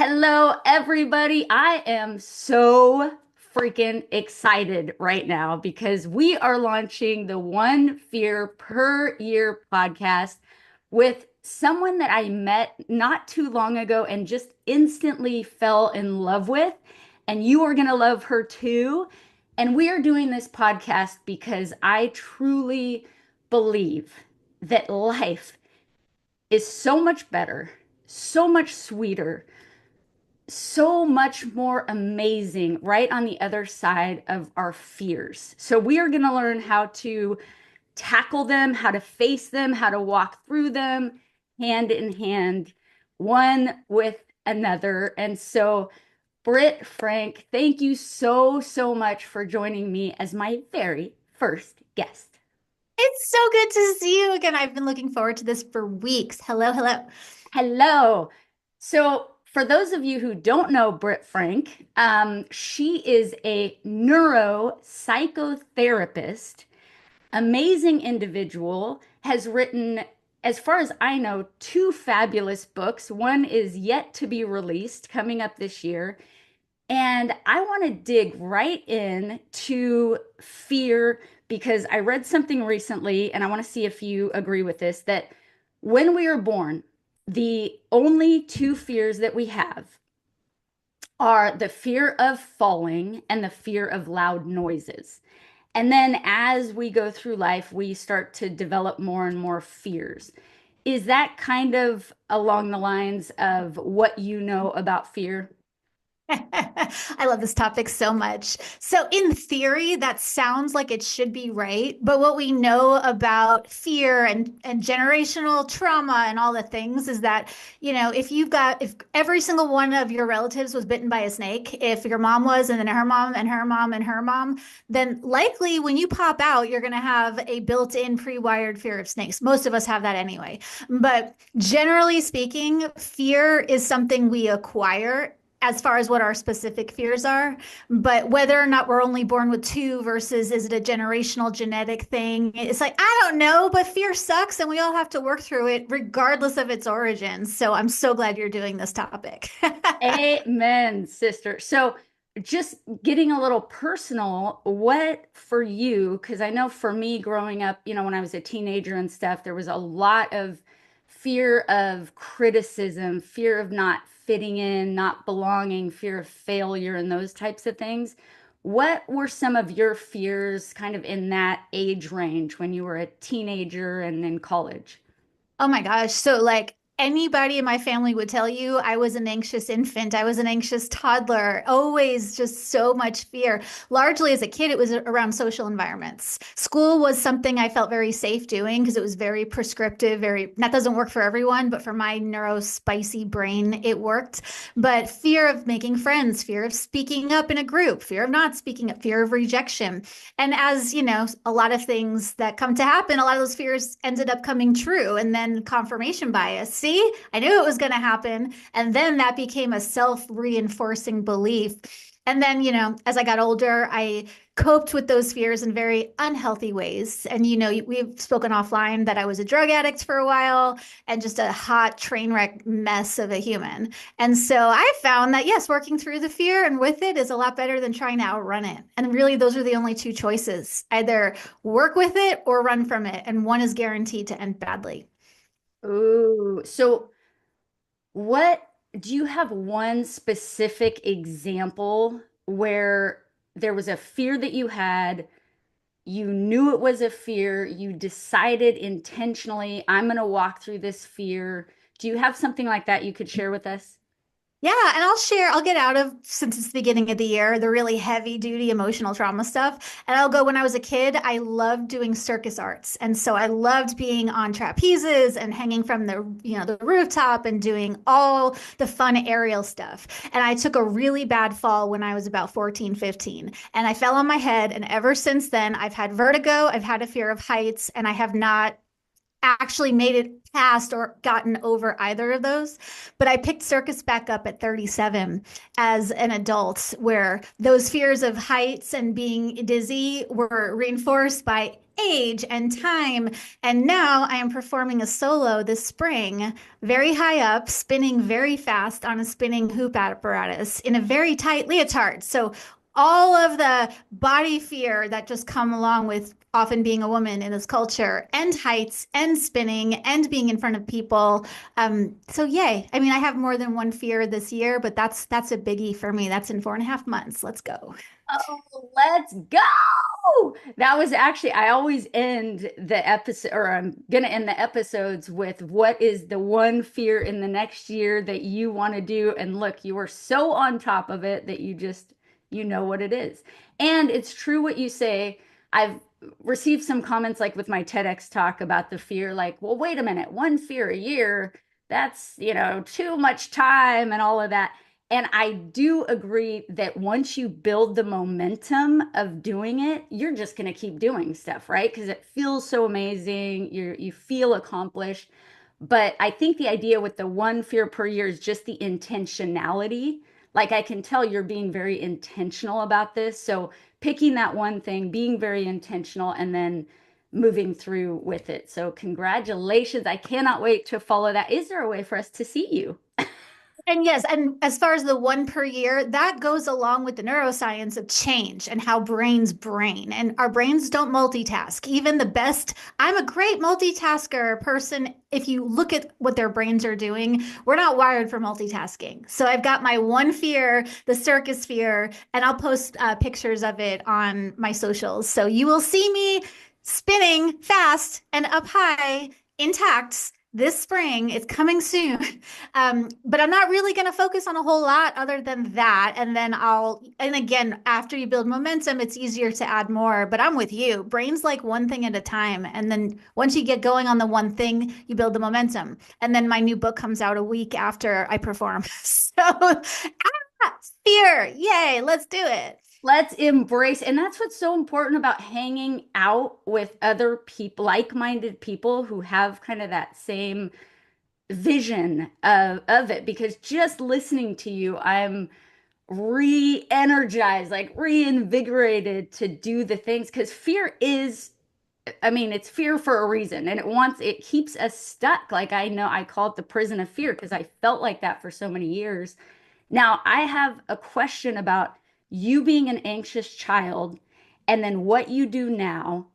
Hello, everybody. I am so freaking excited right now because we are launching the One Fear Per Year podcast with someone that I met not too long ago and just instantly fell in love with. And you are going to love her too. And we are doing this podcast because I truly believe that life is so much better, so much sweeter, so much more amazing right on the other side of our fears. So, we are going to learn how to tackle them, how to face them, how to walk through them hand in hand, one with another. And so, Britt Frank, thank you so much for joining me as my very first guest. It's so good to see you again. I've been looking forward to this for weeks. Hello, hello. Hello. So, for those of you who don't know Britt Frank, she is a neuropsychotherapist, amazing individual, has written, as far as I know, two fabulous books. One is yet to be released, coming up this year. And I want to dig right in to fear because I read something recently, and I want to see if you agree with this, that when we are born, the only two fears that we have are the fear of falling and the fear of loud noises. And then as we go through life, we start to develop more and more fears. Is that kind of along the lines of what you know about fear? I love this topic so much. So, in theory, that sounds like it should be right. But what we know about fear and generational trauma and all the things is that, if every single one of your relatives was bitten by a snake, if your mom was, and then her mom and her mom and her mom, then likely when you pop out, you're going to have a built in pre wired fear of snakes. Most of us have that anyway. But generally speaking, fear is something we acquire as far as what our specific fears are. But whether or not we're only born with two versus is it a generational genetic thing? It's like, I don't know, but fear sucks and we all have to work through it regardless of its origins. So I'm so glad you're doing this topic. Amen, sister. So, just getting a little personal, what for you, because I know for me growing up, when I was a teenager and stuff, there was a lot of fear of criticism, fear of not fitting in, not belonging, fear of failure, and those types of things. What were some of your fears kind of in that age range when you were a teenager and in college? Oh my gosh. So, like, anybody in my family would tell you I was an anxious infant. I was an anxious toddler, always just so much fear. Largely as a kid, it was around social environments. School was something I felt very safe doing because it was very prescriptive, that doesn't work for everyone, but for my neurospicy brain, it worked. But fear of making friends, fear of speaking up in a group, fear of not speaking up, fear of rejection. And as you know, a lot of things that come to happen, a lot of those fears ended up coming true. And then confirmation bias. See, I knew it was going to happen. And then that became a self reinforcing belief. And then, as I got older, I coped with those fears in very unhealthy ways. And, we've spoken offline that I was a drug addict for a while and just a hot train wreck mess of a human. And so I found that, yes, working through the fear and with it is a lot better than trying to outrun it. And really, those are the only two choices: either work with it or run from it. And one is guaranteed to end badly. Ooh, so what do you have one specific example where there was a fear that you had, you knew it was a fear, you decided intentionally, I'm going to walk through this fear. Do you have something like that you could share with us? Yeah, and I'll get out of, since it's the beginning of the year, the really heavy duty emotional trauma stuff. And I'll go, when I was a kid, I loved doing circus arts. And so I loved being on trapezes and hanging from the rooftop and doing all the fun aerial stuff. And I took a really bad fall when I was about 14, 15, and I fell on my head. And ever since then, I've had vertigo, I've had a fear of heights, and I have not actually made it past or gotten over either of those. But I picked circus back up at 37 as an adult, where those fears of heights and being dizzy were reinforced by age and time. And now I am performing a solo this spring, very high up, spinning very fast on a spinning hoop apparatus in a very tight leotard. So all of the body fear that just come along with often being a woman in this culture and heights and spinning and being in front of people. So yay. I mean, I have more than one fear this year, but that's a biggie for me. That's in 4.5 months. Let's go. Oh, let's go. That was actually, I always end the episode, or I'm going to end the episodes with what is the one fear in the next year that you want to do? And look, you are so on top of it that you know what it is. And it's true what you say. I've received some comments like with my TEDx talk about the fear, like, well, wait a minute, one fear a year, that's, too much time and all of that. And I do agree that once you build the momentum of doing it, you're just going to keep doing stuff, right? Because it feels so amazing. You feel accomplished. But I think the idea with the one fear per year is just the intentionality. Like I can tell you're being very intentional about this. So picking that one thing, being very intentional, and then moving through with it. So congratulations. I cannot wait to follow that. Is there a way for us to see you? And yes, and as far as the one per year, that goes along with the neuroscience of change and how brains brain. And our brains don't multitask. Even the best, I'm a great multitasker person. If you look at what their brains are doing, we're not wired for multitasking. So I've got my one fear, the circus fear, and I'll post pictures of it on my socials. So you will see me spinning fast and up high intact this spring. It's coming soon. But I'm not really going to focus on a whole lot other than that. And then and again, after you build momentum, it's easier to add more. But I'm with you. Brain's like one thing at a time. And then once you get going on the one thing, you build the momentum. And then my new book comes out a week after I perform. So, fear. Yay, let's do it. Let's embrace, and that's what's so important about hanging out with other people, like-minded people who have kind of that same vision of it. Because just listening to you, I'm re-energized, like reinvigorated to do the things. Because fear is, I mean, it's fear for a reason, and it keeps us stuck. Like I know I call it the prison of fear because I felt like that for so many years. Now, I have a question about you being an anxious child and then what you do now.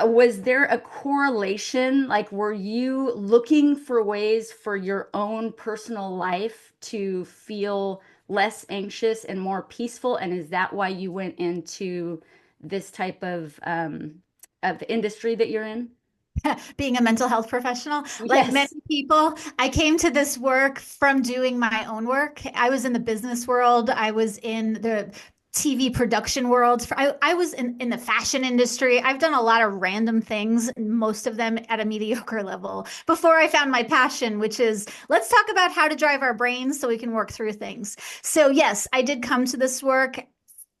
Was there a correlation? Like, were you looking for ways for your own personal life to feel less anxious and more peaceful? And is that why you went into this type of industry that you're in? Being a mental health professional, like many Yes. people, I came to this work from doing my own work. I was in the business world. I was in the TV production world. I was in the fashion industry. I've done a lot of random things, most of them at a mediocre level, before I found my passion, which is let's talk about how to drive our brains so we can work through things. So, yes, I did come to this work.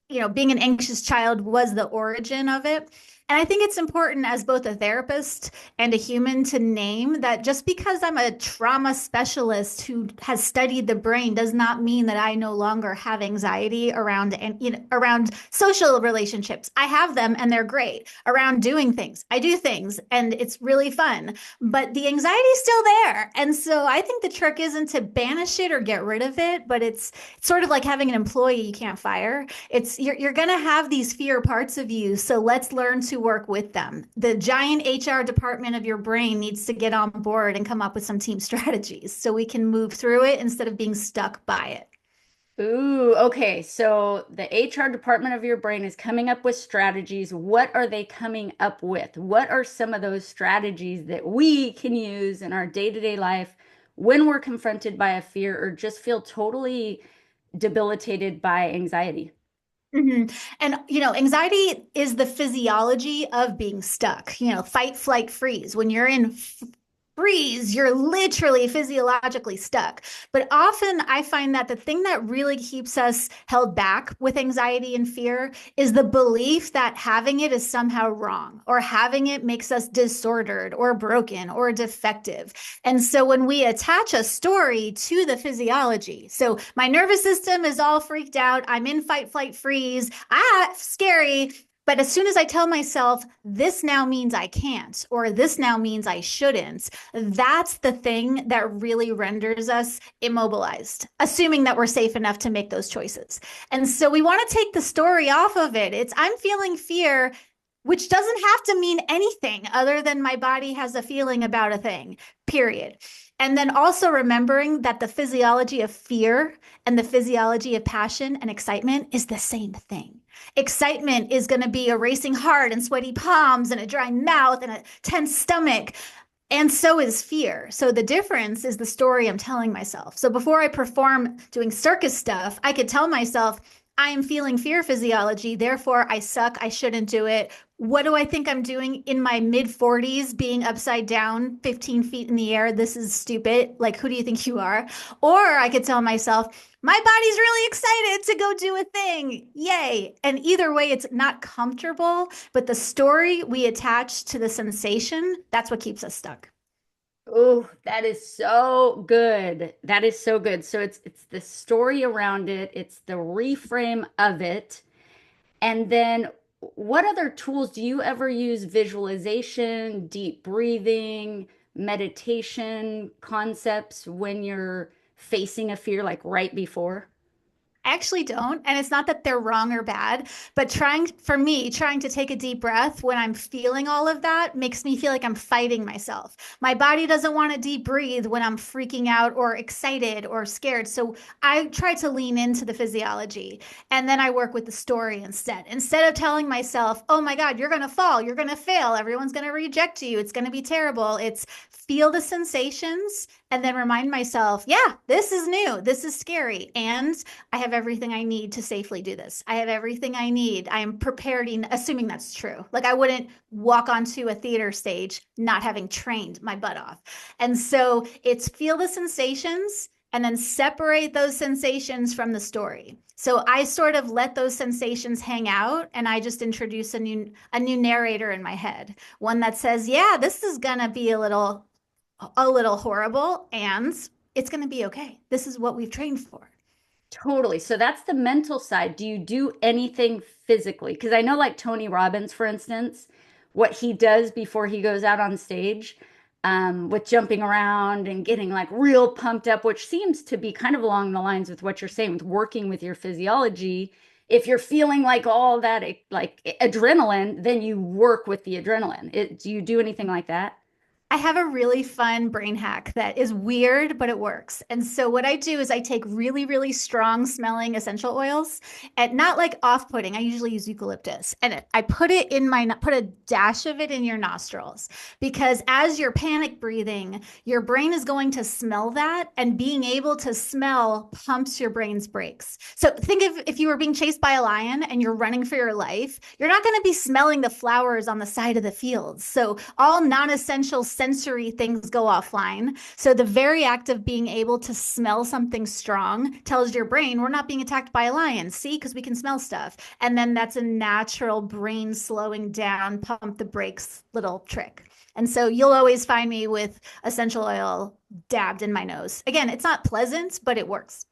Being an anxious child was the origin of it. And I think it's important as both a therapist and a human to name that just because I'm a trauma specialist who has studied the brain does not mean that I no longer have anxiety around around social relationships. I have them and they're great. Around doing things. I do things and it's really fun. But the anxiety is still there. And so I think the trick isn't to banish it or get rid of it, but it's sort of like having an employee you can't fire. It's you're going to have these fear parts of you, so let's learn to work with them. The giant HR department of your brain needs to get on board and come up with some team strategies so we can move through it instead of being stuck by it. Ooh, okay. So the HR department of your brain is coming up with strategies. What are they coming up with? What are some of those strategies that we can use in our day-to-day life when we're confronted by a fear or just feel totally debilitated by anxiety? Mhm. And, anxiety is the physiology of being stuck, fight, flight, freeze. When you're in freeze, you're literally physiologically stuck. But often I find that the thing that really keeps us held back with anxiety and fear is the belief that having it is somehow wrong or having it makes us disordered or broken or defective. And so when we attach a story to the physiology, so my nervous system is all freaked out, I'm in fight, flight, freeze, scary. But as soon as I tell myself, this now means I can't, or this now means I shouldn't, that's the thing that really renders us immobilized, assuming that we're safe enough to make those choices. And so we want to take the story off of it. It's, I'm feeling fear, which doesn't have to mean anything other than my body has a feeling about a thing, period. And then also remembering that the physiology of fear and the physiology of passion and excitement is the same thing. Excitement is going to be a racing heart and sweaty palms and a dry mouth and a tense stomach. And so is fear. So the difference is the story I'm telling myself. So before I perform doing circus stuff, I could tell myself, I am feeling fear physiology, therefore I suck, I shouldn't do it. What do I think I'm doing in my mid 40s, being upside down 15 feet in the air? This is stupid. Like, who do you think you are? Or I could tell myself, my body's really excited to go do a thing. Yay. And either way, it's not comfortable, but the story we attach to the sensation, that's what keeps us stuck. Oh, that is so good. That is so good. So it's the story around it, it's the reframe of it. And then what other tools do you ever use? Visualization, deep breathing, meditation concepts when you're facing a fear like right before? I actually don't. And it's not that they're wrong or bad, but for me, trying to take a deep breath when I'm feeling all of that makes me feel like I'm fighting myself. My body doesn't want to deep breathe when I'm freaking out or excited or scared. So I try to lean into the physiology and then I work with the story instead. Instead of telling myself, oh my God, you're going to fall, you're going to fail, everyone's going to reject you, it's going to be terrible. It's feel the sensations and then remind myself, yeah, this is new, this is scary. And I have everything I need to safely do this. I have everything I need. I am prepared, assuming that's true. Like I wouldn't walk onto a theater stage not having trained my butt off. And so it's feel the sensations and then separate those sensations from the story. So I sort of let those sensations hang out and I just introduce a new narrator in my head. One that says, "Yeah, this is going to be a little horrible and it's going to be okay. This is what we've trained for." Totally. So that's the mental side. Do you do anything physically? Because I know, like Tony Robbins, for instance, what he does before he goes out on stage, with jumping around and getting like real pumped up, which seems to be kind of along the lines with what you're saying with working with your physiology. If you're feeling like all that like adrenaline, then you work with the adrenaline. Do you do anything like that? I have a really fun brain hack that is weird, but it works. And so what I do is I take really, really strong smelling essential oils and not like off-putting. I usually use eucalyptus and I put a dash of it in your nostrils because as you're panic breathing, your brain is going to smell that and being able to smell pumps your brain's brakes. So think of if you were being chased by a lion and you're running for your life, you're not going to be smelling the flowers on the side of the fields. So all non-essential sensory things go offline. So the very act of being able to smell something strong tells your brain we're not being attacked by a lion. See, because we can smell stuff. And then that's a natural brain slowing down, pump the brakes little trick. And so you'll always find me with essential oil dabbed in my nose. Again, it's not pleasant, but it works.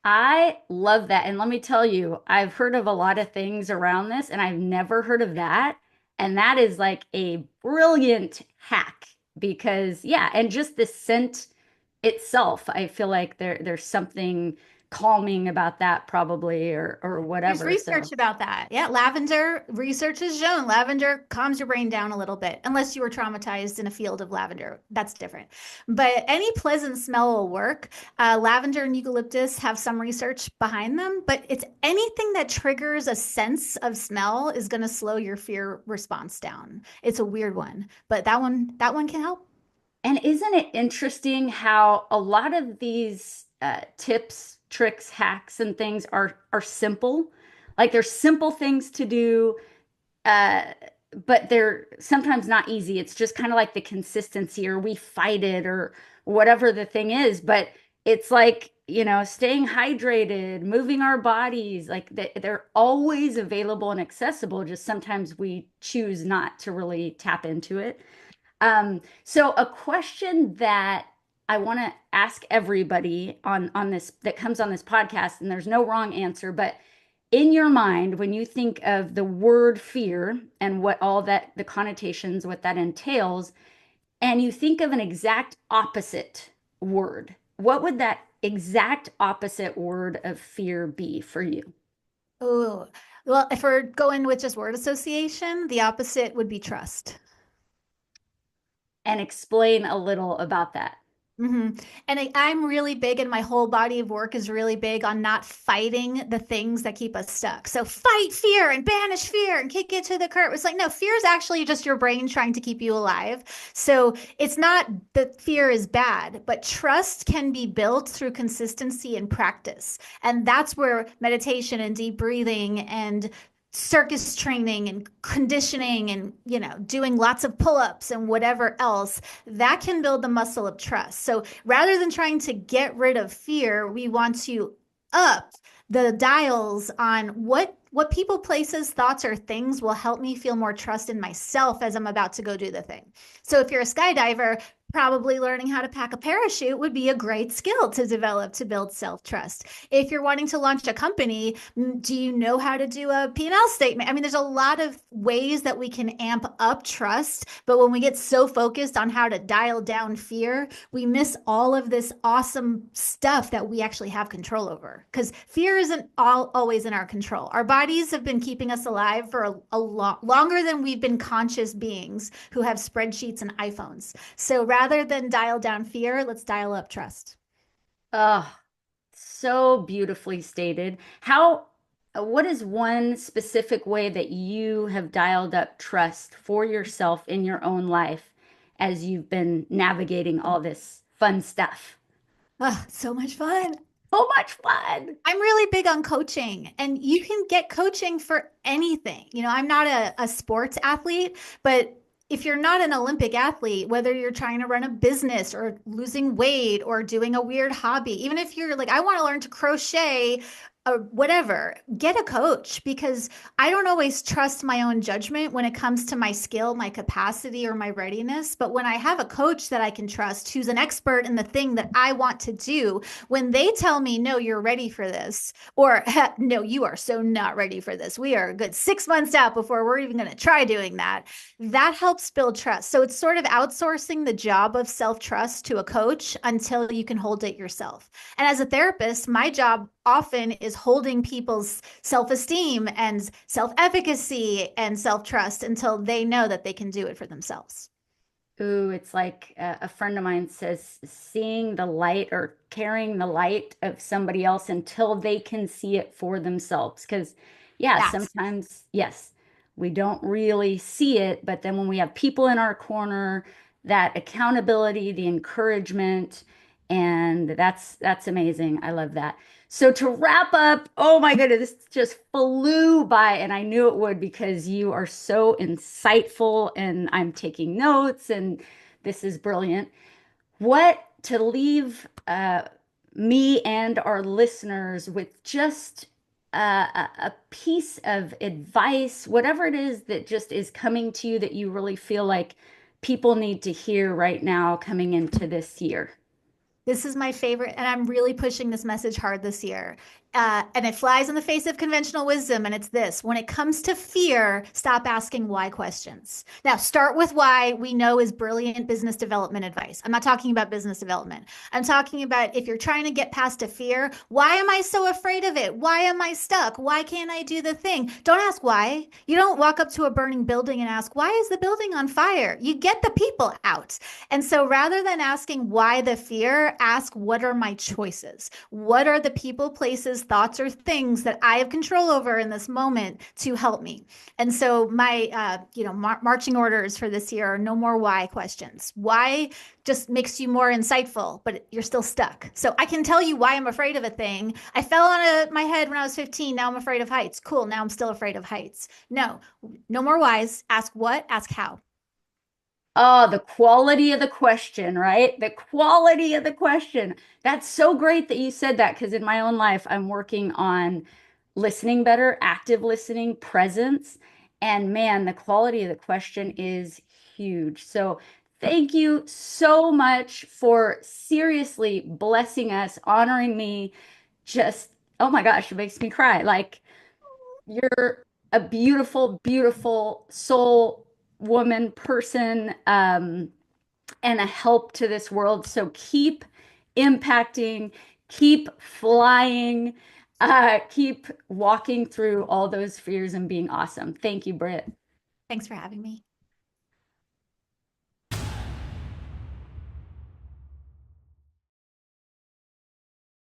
I love that. And let me tell you, I've heard of a lot of things around this, and I've never heard of that. And that is like a brilliant hack because, yeah, and just the scent itself, I feel like there's something calming about that probably or There's whatever. So research about that. Yeah, lavender research has shown lavender calms your brain down a little bit, unless you were traumatized in a field of lavender. That's different. But any pleasant smell will work. Lavender and eucalyptus have some research behind them, but it's anything that triggers a sense of smell is going to slow your fear response down. It's a weird one, but that one can help. and isn't it interesting how a lot of these tips, tricks, hacks, and things are simple? Like they're simple things to do, uh, but they're sometimes not easy. It's just kind of like the consistency, or we fight it, or whatever the thing is. But it's like, staying hydrated, moving our bodies, like they're always available and accessible. Just sometimes we choose not to really tap into it. So a question that I want to ask everybody on this that comes on this podcast, and there's no wrong answer, but in your mind, when you think of the word fear and what all that, the connotations, what that entails, and you think of an exact opposite word, what would that exact opposite word of fear be for you? Oh, well, if we're going with just word association, the opposite would be trust. And explain a little about that. hmm And I'm really big, and my whole body of work is really big on not fighting the things that keep us stuck. So fight fear and banish fear and kick it to the curb. It's like, no, fear is actually just your brain trying to keep you alive. So it's not that fear is bad, but trust can be built through consistency and practice. And that's where meditation and deep breathing and circus training and conditioning and doing lots of pull-ups and whatever else that can build the muscle of trust. So rather than trying to get rid of fear, we want to up the dials on what people, places, thoughts, or things will help me feel more trust in myself as I'm about to go do the thing. So if you're a skydiver, probably learning how to pack a parachute would be a great skill to develop to build self-trust. If you're wanting to launch a company, do you know how to do a P&L statement? I mean, there's a lot of ways that we can amp up trust, but when we get so focused on how to dial down fear, we miss all of this awesome stuff that we actually have control over. Because fear isn't always in our control. Our bodies have been keeping us alive for a lot longer than we've been conscious beings who have spreadsheets and iPhones. So rather than dial down fear, let's dial up trust. Oh, so beautifully stated. What is one specific way that you have dialed up trust for yourself in your own life as you've been navigating all this fun stuff? Oh, so much fun. So much fun. I'm really big on coaching, and you can get coaching for anything. I'm not a sports athlete, but if you're not an Olympic athlete, whether you're trying to run a business or losing weight or doing a weird hobby, even if you're like, I want to learn to crochet or whatever, get a coach, because I don't always trust my own judgment when it comes to my skill, my capacity, or my readiness. But when I have a coach that I can trust, who's an expert in the thing that I want to do, when they tell me, no, you're ready for this, or no, you are so not ready for this, we are a good 6 months out before we're even going to try doing that, that helps build trust. So it's sort of outsourcing the job of self trust to a coach until you can hold it yourself. And as a therapist, my job often is holding people's self esteem and self efficacy and self trust until they know that they can do it for themselves. Ooh, it's like a friend of mine says, seeing the light or carrying the light of somebody else until they can see it for themselves. Because, yeah, That's sometimes, yes, we don't really see it, but then when we have people in our corner, that accountability, the encouragement, and that's amazing. I love that. So to wrap up, oh my goodness, this just flew by, and I knew it would because you are so insightful, and I'm taking notes, and this is brilliant. What to leave me and our listeners with just a piece of advice, whatever it is that just is coming to you that you really feel like people need to hear right now coming into this year. This is my favorite, and I'm really pushing this message hard this year. And it flies in the face of conventional wisdom, and it's this: when it comes to fear, stop asking why questions. Now, start with why we know is brilliant business development advice. I'm not talking about business development. I'm talking about if you're trying to get past a fear, why am I so afraid of it? Why am I stuck? Why can't I do the thing? Don't ask why. You don't walk up to a burning building and ask, why is the building on fire? You get the people out. And so rather than asking why the fear, ask what are my choices? What are the people, places, thoughts, or things that I have control over in this moment to help me? And so my marching orders for this year are no more why questions. Why just makes you more insightful, but you're still stuck. So I can tell you why I'm afraid of a thing. I fell on my head when I was 15. Now I'm afraid of heights. Cool. Now I'm still afraid of heights. No, no more whys. Ask what, ask how. Oh, the quality of the question, right? The quality of the question. That's so great that you said that because in my own life, I'm working on listening better, active listening, presence. And man, the quality of the question is huge. So thank you so much for seriously blessing us, honoring me. Just, oh my gosh, it makes me cry. Like, You're a beautiful, beautiful soul woman, person, and a help to this world. So keep impacting, keep flying, keep walking through all those fears and being awesome. Thank you, Britt. Thanks for having me.